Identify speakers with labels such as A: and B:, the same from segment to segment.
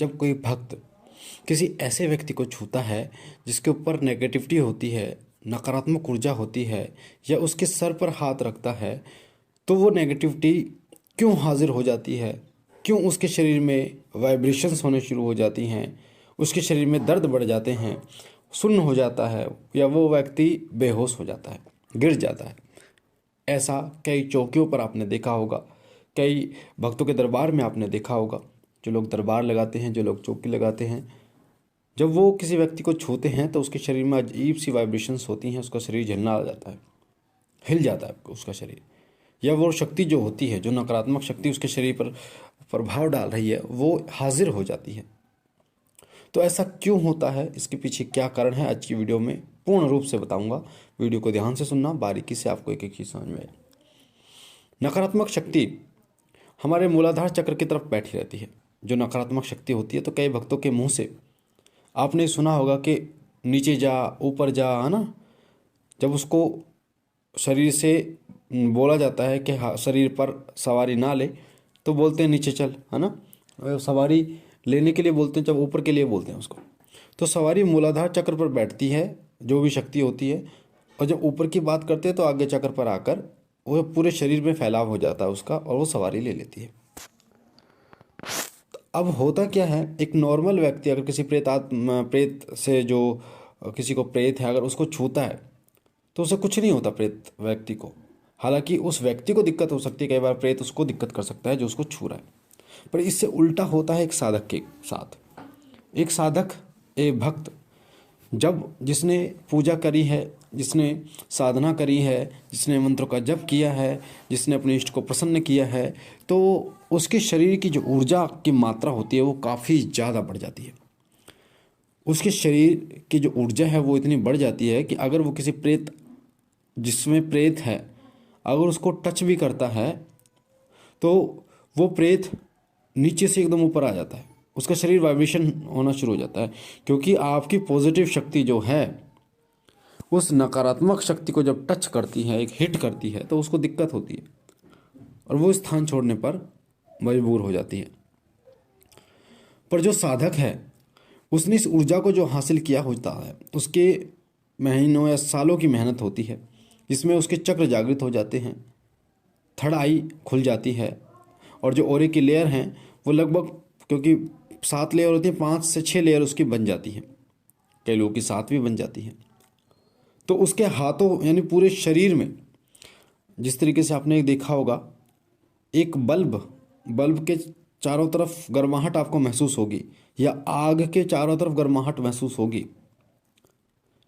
A: जब कोई भक्त किसी ऐसे व्यक्ति को छूता है जिसके ऊपर नेगेटिविटी होती है, नकारात्मक ऊर्जा होती है, या उसके सर पर हाथ रखता है, तो वो नेगेटिविटी क्यों हाजिर हो जाती है, क्यों उसके शरीर में वाइब्रेशंस होने शुरू हो जाती हैं, उसके शरीर में दर्द बढ़ जाते हैं, सुन्न हो जाता है, या वो व्यक्ति बेहोश हो जाता है, गिर जाता है। ऐसा कई चौकियों पर आपने देखा होगा, कई भक्तों के दरबार में आपने देखा होगा। जो लोग दरबार लगाते हैं, जो लोग चौकी लगाते हैं, जब वो किसी व्यक्ति को छूते हैं तो उसके शरीर में अजीब सी वाइब्रेशंस होती हैं, उसका शरीर झलना आ जाता है, हिल जाता है उसका शरीर, या वो शक्ति जो होती है, जो नकारात्मक शक्ति उसके शरीर पर प्रभाव डाल रही है, वो हाजिर हो जाती है। तो ऐसा क्यों होता है, इसके पीछे क्या कारण है, आज की वीडियो में पूर्ण रूप से बताऊंगा। वीडियो को ध्यान से सुनना, बारीकी से आपको एक एक चीज समझ में आए। नकारात्मक शक्ति हमारे मूलाधार चक्र की तरफ बैठी रहती है। जो नकारात्मक शक्ति होती है, तो कई भक्तों के मुंह से आपने सुना होगा कि नीचे जा, ऊपर जा, है ना। जब उसको शरीर से बोला जाता है कि शरीर पर सवारी ना ले, तो बोलते हैं नीचे चल, है ना। सवारी लेने के लिए बोलते हैं, जब ऊपर के लिए बोलते हैं उसको। तो सवारी मूलाधार चक्र पर बैठती है, जो भी शक्ति होती है, और जब ऊपर की बात करते हैं तो आगे चक्र पर आकर वो पूरे शरीर में फैलाव हो जाता है उसका, और वो सवारी ले लेती है। तो अब होता क्या है, एक नॉर्मल व्यक्ति अगर किसी प्रेत से, जो किसी को प्रेत है, अगर उसको छूता है तो उसे कुछ नहीं होता प्रेत व्यक्ति को। हालांकि उस व्यक्ति को दिक्कत हो सकती है, कई बार प्रेत उसको दिक्कत कर सकता है जो उसको छू रहा है। पर इससे उल्टा होता है एक साधक के साथ। एक साधक, एक भक्त, जब जिसने पूजा करी है, जिसने साधना करी है, जिसने मंत्रों का जप किया है, जिसने अपने इष्ट को प्रसन्न किया है, तो उसके शरीर की जो ऊर्जा की मात्रा होती है वो काफ़ी ज़्यादा बढ़ जाती है। उसके शरीर की जो ऊर्जा है वो इतनी बढ़ जाती है कि अगर वो किसी प्रेत, जिसमें प्रेत है, अगर उसको टच भी करता है तो वो प्रेत नीचे से एकदम ऊपर आ जाता है, उसका शरीर वाइब्रेशन होना शुरू हो जाता है। क्योंकि आपकी पॉजिटिव शक्ति जो है उस नकारात्मक शक्ति को जब टच करती है, एक हिट करती है, तो उसको दिक्कत होती है और वो स्थान छोड़ने पर मजबूर हो जाती है। पर जो साधक है, उसने इस ऊर्जा को जो हासिल किया होता है, उसके महीनों या सालों की मेहनत होती है, जिसमें उसके चक्र जागृत हो जाते हैं, थर्ड आई खुल जाती है, और जो ओरे की लेयर हैं वो लगभग, क्योंकि 7 लेयर होती है, 5 से 6 लेयर उसकी बन जाती है, कई लोगों की 7 भी बन जाती है। तो उसके हाथों यानी पूरे शरीर में, जिस तरीके से आपने देखा होगा, एक बल्ब के चारों तरफ गर्माहट आपको महसूस होगी, या आग के चारों तरफ गर्माहट महसूस होगी,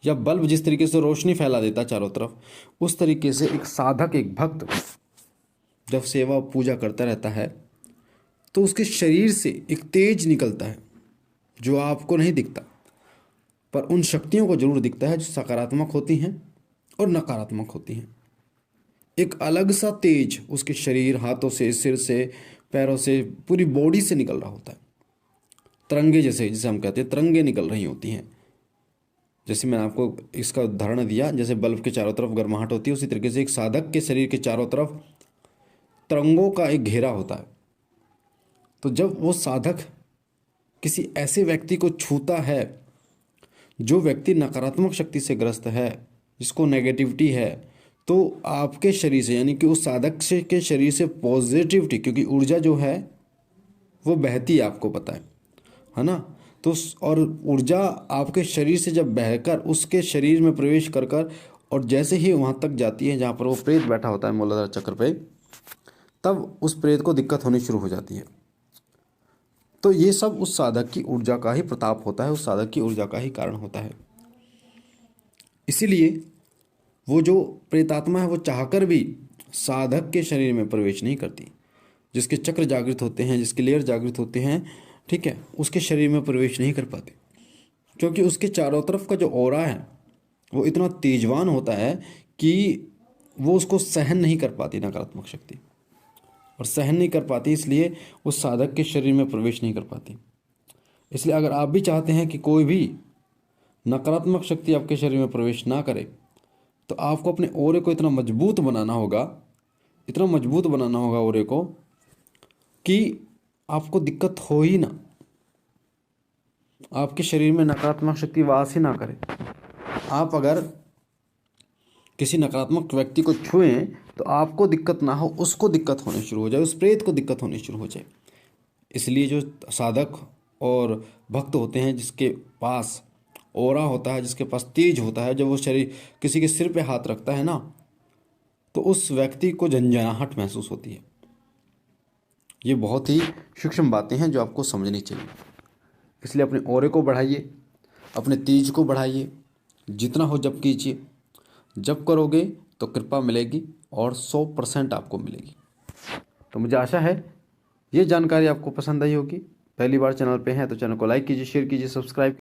A: या बल्ब जिस तरीके से रोशनी फैला देता है चारों तरफ, उस तरीके से एक साधक, एक भक्त जब सेवा पूजा करता रहता है तो उसके शरीर से एक तेज निकलता है जो आपको नहीं दिखता, पर उन शक्तियों को जरूर दिखता है जो सकारात्मक होती हैं और नकारात्मक होती हैं। एक अलग सा तेज उसके शरीर, हाथों से, सिर से, पैरों से, पूरी बॉडी से निकल रहा होता है। तिरंगे जैसे, जिसे हम कहते हैं, तिरंगे निकल रही होती हैं। जैसे मैंने आपको इसका उदाहरण दिया, जैसे बल्ब के चारों तरफ गर्माहट होती है, उसी तरीके से एक साधक के शरीर के चारों तरफ तिरंगों का एक घेरा होता है। तो जब वो साधक किसी ऐसे व्यक्ति को छूता है, जो व्यक्ति नकारात्मक शक्ति से ग्रस्त है, जिसको नेगेटिविटी है, तो आपके शरीर से, यानी कि उस साधक से के शरीर से पॉजिटिविटी, क्योंकि ऊर्जा जो है वो बहती है, आपको पता है ना। तो और ऊर्जा आपके शरीर से जब बहकर उसके शरीर में प्रवेश कर कर, और जैसे ही वहाँ तक जाती है जहाँ पर वो प्रेत बैठा होता है मूलाधार चक्र पे, तब उस प्रेत को दिक्कत होनी शुरू हो जाती है। तो ये सब उस साधक की ऊर्जा का ही प्रताप होता है, उस साधक की ऊर्जा का ही कारण होता है। इसीलिए वो जो प्रेतात्मा है वो चाहकर भी साधक के शरीर में प्रवेश नहीं करती। जिसके चक्र जागृत होते हैं, जिसके लेयर जागृत होते हैं, ठीक है, उसके शरीर में प्रवेश नहीं कर पाते, क्योंकि उसके चारों तरफ का जो ऑरा है वो इतना तेजवान होता है कि वो उसको सहन नहीं कर पाती, नकारात्मक शक्ति, और सहन नहीं कर पाती, इसलिए उस साधक के शरीर में प्रवेश नहीं कर पाती। इसलिए अगर आप भी चाहते हैं कि कोई भी नकारात्मक शक्ति आपके शरीर में प्रवेश ना करे, तो आपको अपने ओरे को इतना मजबूत बनाना होगा, इतना मजबूत बनाना होगा ओरे को, कि आपको दिक्कत हो ही ना। आपके शरीर में नकारात्मक शक्ति वास ही ना करे। आप अगर किसी नकारात्मक व्यक्ति को छुएं तो आपको दिक्कत ना हो, उसको दिक्कत होनी शुरू हो जाए, उस प्रेत को दिक्कत होनी शुरू हो जाए। इसलिए जो साधक और भक्त होते हैं, जिसके पास ऑरा होता है, जिसके पास तेज होता है, जब वो शरीर किसी के सिर पे हाथ रखता है ना, तो उस व्यक्ति को झंझनाहट महसूस होती है। ये बहुत ही सूक्ष्म बातें हैं जो आपको समझनी चाहिए। इसलिए अपने ऑरे को बढ़ाइए, अपने तेज को बढ़ाइए, जितना हो जप कीजिए। जप करोगे तो कृपा मिलेगी और 100% आपको मिलेगी। तो मुझे आशा है ये जानकारी आपको पसंद आई होगी। पहली बार चैनल पे हैं तो चैनल को लाइक कीजिए, शेयर कीजिए, सब्सक्राइब